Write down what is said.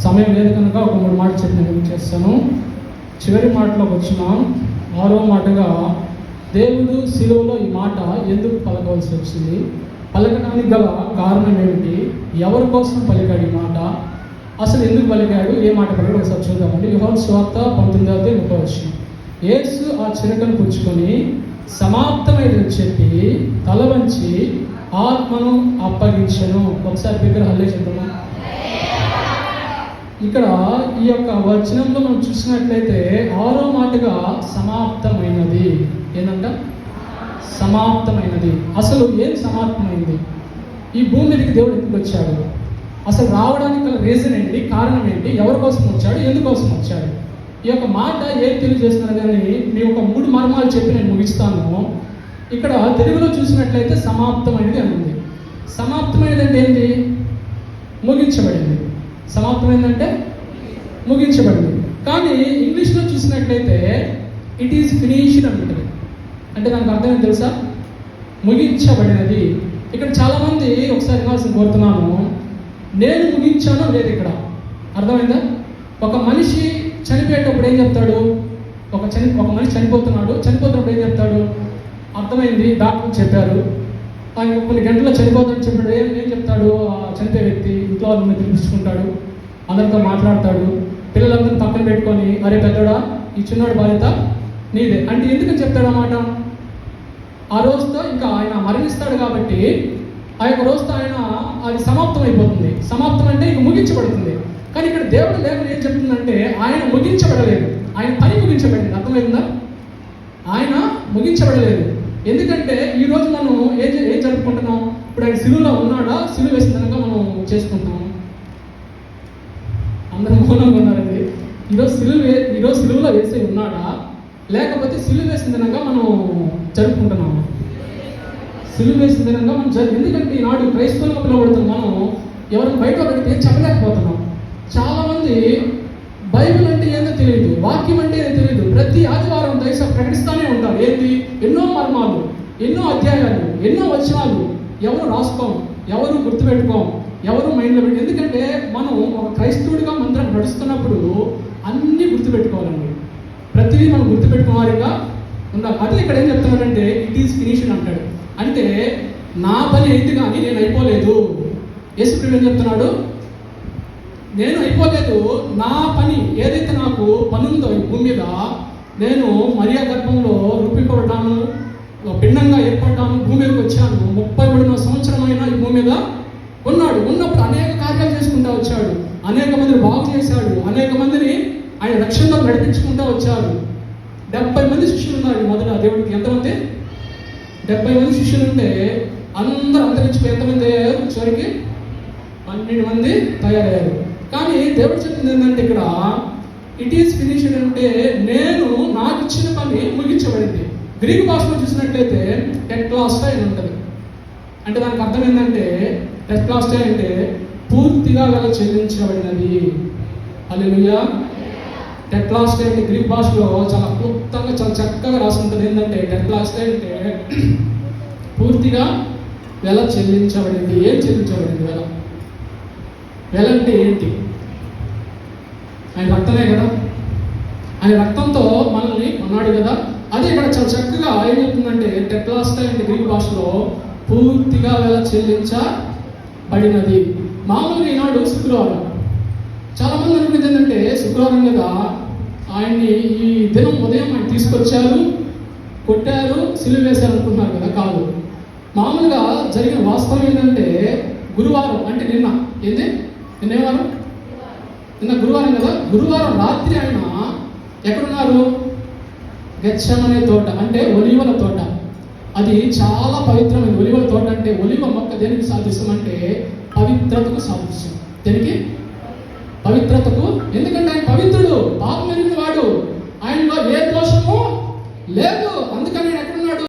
సమయం లేదు కనుక ఒక 3 మాటలు చెప్పి నేను చేస్తాను. చివరి మాటలోకి వచ్చినాం. 6వ మాటగా దేవుడు శిలువలో ఈ మాట ఎందుకు పలకవలసి వచ్చింది, పలకడానికి గల కారణం ఏమిటి, ఎవరి కోసం పలికాడు ఈ మాట, అసలు ఎందుకు పలికాడు, ఏ మాట పలికాడు ఒకసారి చూద్దామండి. యోహాను సువార్త 19:30. యేసు ఆ చిరకను పుచ్చుకొని సమాప్తమైనది చెప్పి తల వంచి ఆత్మను అప్పగించెను. ఒకసారి బిగ్గరగా హల్లెలూయా చెప్తామా. ఇక్కడ ఈ యొక్క వచనంలో మనం చూసినట్లయితే 6వ మాటగా సమాప్తమైనది. ఏంటంట? సమాప్తమైనది. అసలు ఏం సమాప్తమైంది? ఈ భూమి మీదకి దేవుడు ఎందుకు వచ్చాడు, అసలు రావడానికి గల రీజన్ ఏంటి, కారణం ఏంటి, ఎవరి కోసం వచ్చాడు, ఎందుకోసం వచ్చాడు, ఈ యొక్క మాట ఏం తెలియజేస్తున్నారు కానీ నేను ఒక 3 మర్మాలు చెప్పి నేను ముగిస్తాను. ఇక్కడ తెలుగులో చూసినట్లయితే సమాప్తమైనది అని ఉంది. సమాప్తమైనది అంటే ఏంటి? ముగించబడింది. సమాప్తమైందంటే ముగించబడింది. కానీ ఇంగ్లీష్లో చూసినట్లయితే ఇట్ ఈస్ ఫినిష్డ్ అని ఉంటుంది. అంటే దానికి అర్థం ఏంటి తెలుసా? ముగించబడినది. ఇక్కడ చాలామంది ఒకసారి వినాల్సిన కోరుతున్నాను, నేను ముగించాను లేదు. ఇక్కడ అర్థమైందా? ఒక మనిషి చనిపోయేటప్పుడు ఏం చెప్తాడు? ఒక మనిషి చనిపోతున్నప్పుడు ఏం చెప్తాడు? అర్థమైంది, డాక్టర్ చెప్పారు, ఆయన కొన్ని గంటల్లో చనిపోతాడని చెప్పాడు. ఏం చెప్తాడు? చనిపోయే వ్యక్తి ఇంట్లో వాళ్ళని పిలిపించుకుంటాడు, అందరితో మాట్లాడతాడు, పిల్లలందరినీ పక్కన పెట్టుకొని, అరే పెద్దోడా, ఈ చిన్నోడు బాధ్యత నీదే అంటే ఎందుకని చెప్తాడు అన్నమాట. ఆ రోజుతో ఇంకా ఆయన మరణిస్తాడు కాబట్టి ఆ యొక్క రోజుతో ఆయన అది సమాప్తం అయిపోతుంది. సమాప్తం అంటే ఇంక ముగించబడుతుంది. కానీ ఇక్కడ దేవుడు లేఖనం ఏం చెప్తుందంటే ఆయన ముగించబడలేదు, ఆయన పని ముగించబడింది. అర్థమైందా? ఆయన ముగించబడలేదు. ఎందుకంటే ఈరోజు మనం ఏం జరుపుకుంటున్నాం? ఇప్పుడు ఆయన సిలువలో ఉన్నాడా, సిలువ వేసిన విధంగా మనం చేసుకుంటున్నాం. అందరూ మౌనంగా ఉన్నారండి. ఈరోజు సిలువలో వేసి ఉన్నాడా, లేకపోతే సిలువ వేసిన విధంగా మనం జరుపుకుంటున్నాము? సిలువ వేసిన విధంగా మనం ఎందుకంటే ఈనాడు క్రైస్తవులుగా పిలువబడుతున్న మనం ఎవరైనా బయట పెడితే చెప్పలేకపోతున్నాం. చాలామంది బైబిల్ అంటే ఏదో తెలియదు, వాక్యం అంటే ఏదో తెలియదు. ప్రతి ఆదివారం దైవ ప్రకటిస్తూనే ఉంటారు. ఏంటి? ఎన్నో మర్మాలు, ఎన్నో అధ్యాయాలు, ఎన్నో వచనాలు. ఎవరు రాసుకోం, ఎవరు గుర్తుపెట్టుకోం, ఎవరు మైండ్లో పెట్టి. ఎందుకంటే మనం ఒక క్రైస్తవుడిగా మందిరం నడుస్తున్నప్పుడు అన్నీ గుర్తుపెట్టుకోవాలండి. ప్రతిదీ మనం గుర్తుపెట్టుకోవాలిగా ఉండాలి. అదే ఇక్కడ ఏం చెప్తున్నాడంటే ఇట్ ఈస్ ఫినిష్డ్ అంటాడు. అంటే నా పని అయింది కానీ నేను అయిపోలేదు. యేసుప్రభువు ఏం చెప్తున్నాడు? నేను అయిపోలేదు, నా పని ఏదైతే నాకు పని ఉందో ఈ భూమి మీద, నేను మరియా గర్భంలో రూపింపబడ్డాను, భిన్నంగా ఏర్పడ్డాను, భూమి మీదకి వచ్చాను, 33వ సంవత్సరమైన ఈ భూమి మీద ఉన్నప్పుడు అనేక కార్యాలు చేసుకుంటూ వచ్చాడు, అనేక మందిని బాగు చేశాడు, అనేక మందిని ఆయన రక్షణలో నడిపించుకుంటూ వచ్చాడు. 70 మంది శిష్యులు ఉన్నారు మొదట దేవుడికి. ఎంతమంది? 70 మంది శిష్యులు ఉంటే అందరూ అంతరించిపోయి ఎంతమంది అయ్యారు? చివరికి 12 మంది తయారయ్యారు. కానీ దేవుడు చెప్పింది ఏంటంటే ఇక్కడ ఇట్ ఈస్ ఫినిష్డ్ అంటే నేను నాకు ఇచ్చిన పని ముగించబడింది. గ్రీకు భాషలో చూసినట్లయితే టెట్లాస్టై అని ఉంటుంది. అంటే దానికి అర్థం ఏంటంటే టెట్లాస్టై అంటే పూర్తిగా గల చెల్లించబడినది. హల్లెలూయా. టెట్లాస్టై అంటే గ్రీక్ భాషలో చాలా క్లుప్తంగా చాలా చక్కగా రాసి ఉంటుంది. ఏంటంటే టెట్లాస్టై అంటే పూర్తిగా వెల చెల్లించబడింది. ఏం చెల్లించబడింది? వెల అంటే ఏంటి? ఆయన రక్తమే కదా. ఆయన రక్తంతో మనల్ని కొన్నాడు కదా. అదే ఇక్కడ చాలా చక్కగా ఏం చెప్తుందంటే టెట్లాస్టై అంటే గ్రీక్ భాషలో పూర్తిగా వెల చెల్లించబడినది. మామూలుగా ఈనాడు శుక్రవారం, చాలా మంది అనుకునేది ఏంటంటే శుక్రవారం కదా ఆయన్ని ఈ దినం ఉదయం ఆయన తీసుకొచ్చారు, కొట్టారు, సిలువ వేశారు అనుకుంటున్నారు కదా. కాదు. మామూలుగా జరిగిన వాస్తవం ఏంటంటే గురువారం అంటే నిన్న గురువారం కదా. గురువారం రాత్రి ఆయన ఎక్కడున్నారు? గెత్సెమనే తోట అంటే ఒలీవల తోట. అది చాలా పవిత్రమైన ఒలీవల తోట. అంటే ఒలీవ మొక్క దేనికి సాదృశ్యం అంటే పవిత్రతకు సాదృశ్యం. దేనికి? పవిత్రతకు. ఎందుకంటే ఆయన పవిత్రుడు, పాపం ఎరిగిన వాడు, ఆయనలో ఏ దోషము లేదు. అందుకని ఆయన ఎక్కడున్నాడు?